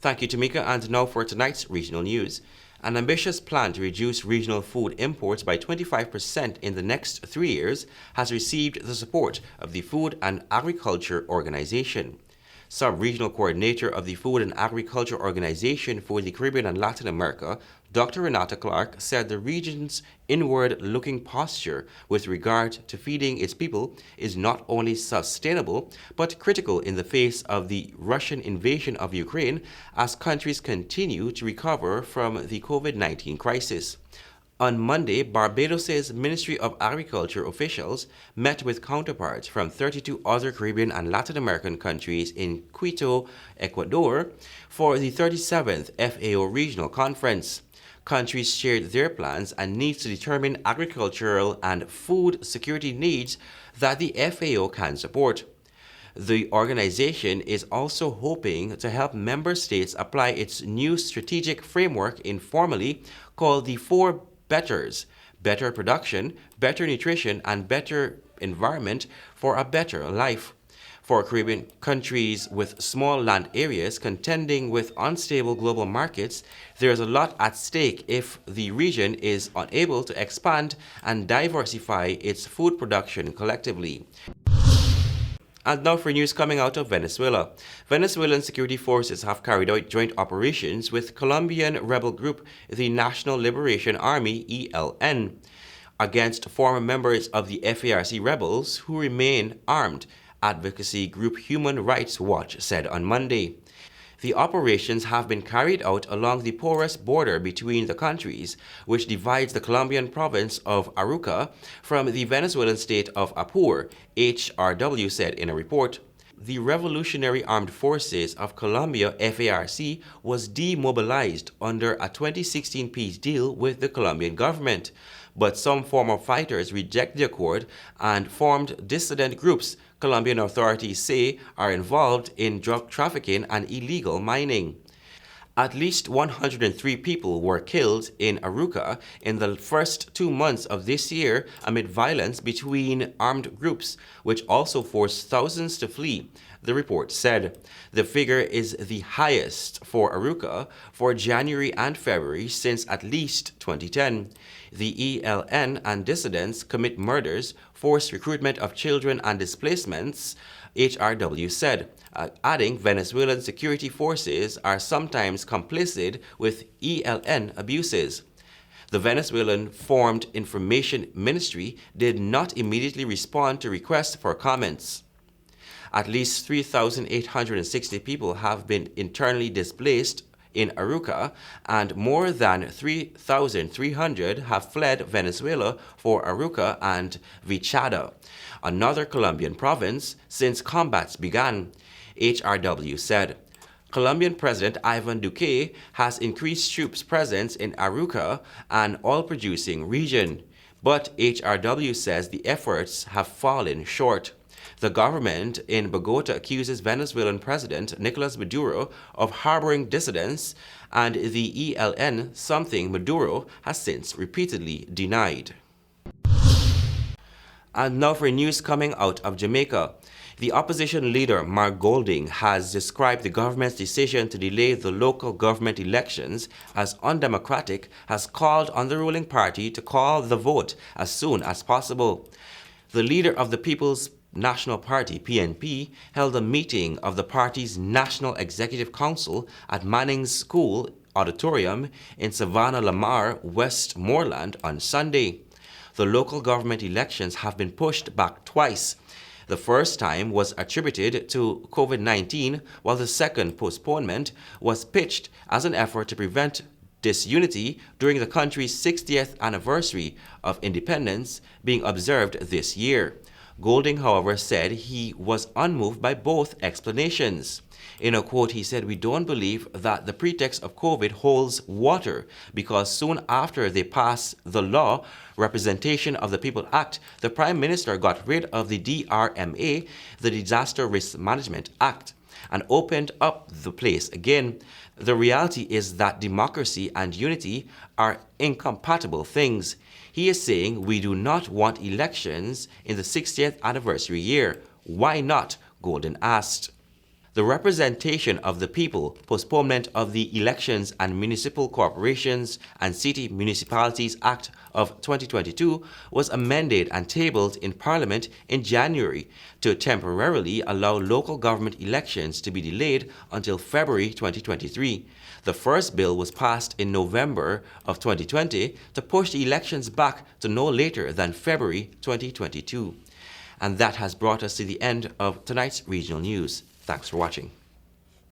Thank you, Tamika, and now for tonight's regional news. An ambitious plan to reduce regional food imports by 25% in the next 3 years has received the support of the Food and Agriculture Organization. Sub-Regional Coordinator of the Food and Agriculture Organization for the Caribbean and Latin America, Dr. Renata Clark, said the region's inward-looking posture with regard to feeding its people is not only sustainable, but critical in the face of the Russian invasion of Ukraine as countries continue to recover from the COVID-19 crisis. On Monday, Barbados' Ministry of Agriculture officials met with counterparts from 32 other Caribbean and Latin American countries in Quito, Ecuador, for the 37th FAO Regional Conference. Countries shared their plans and needs to determine agricultural and food security needs that the FAO can support. The organization is also hoping to help member states apply its new strategic framework informally called the Four Betters: better production, better nutrition, and better environment for a better life. For Caribbean countries with small land areas contending with unstable global markets, there is a lot at stake if the region is unable to expand and diversify its food production collectively. And now for news coming out of Venezuela. Venezuelan security forces have carried out joint operations with Colombian rebel group, the National Liberation Army, ELN, against former members of the FARC rebels who remain armed, advocacy group Human Rights Watch said on Monday. The operations have been carried out along the porous border between the countries, which divides the Colombian province of Arauca from the Venezuelan state of Apure, HRW said in a report. The Revolutionary Armed Forces of Colombia, FARC, was demobilized under a 2016 peace deal with the Colombian government, but some former fighters reject the accord and formed dissident groups Colombian authorities say are involved in drug trafficking and illegal mining. At least 103 people were killed in Arauca in the first 2 months of this year amid violence between armed groups, which also forced thousands to flee, the report said. The figure is the highest for Arauca for January and February since at least 2010. The ELN and dissidents commit murders, forced recruitment of children and displacements, HRW said, adding Venezuelan security forces are sometimes complicit with ELN abuses. The Venezuelan formed Information Ministry did not immediately respond to requests for comments. At least 3,860 people have been internally displaced in Arauca, and more than 3,300 have fled Venezuela for Arauca and Vichada, another Colombian province, since combats began, HRW said. Colombian President Ivan Duque has increased troops' presence in Arauca, an oil-producing region, but HRW says the efforts have fallen short. The government in Bogota accuses Venezuelan President Nicolas Maduro of harboring dissidents and the ELN, something Maduro has since repeatedly denied. And now for news coming out of Jamaica. The opposition leader Mark Golding has described the government's decision to delay the local government elections as undemocratic, has called on the ruling party to call the vote as soon as possible. The leader of the People's National Party, PNP, held a meeting of the party's National Executive Council at Manning's School Auditorium in Savannah Lamar, Westmoreland on Sunday. The local government elections have been pushed back twice. The first time was attributed to COVID-19, while the second postponement was pitched as an effort to prevent disunity during the country's 60th anniversary of independence being observed this year. Golding, however, said he was unmoved by both explanations. In a quote, he said, "We don't believe that the pretext of COVID holds water because soon after they passed the Law Representation of the People Act, the Prime Minister got rid of the DRMA, the Disaster Risk Management Act, and opened up the place again. The reality is that democracy and unity are incompatible things." He is saying we do not want elections in the 60th anniversary year. Why not? Golden asked. The Representation of the People Postponement of the Elections and Municipal Corporations and City Municipalities Act of 2022 was amended and tabled in Parliament in January to temporarily allow local government elections to be delayed until February 2023. The first bill was passed in November of 2020 to push the elections back to no later than February 2022. And that has brought us to the end of tonight's regional news. Thanks for watching.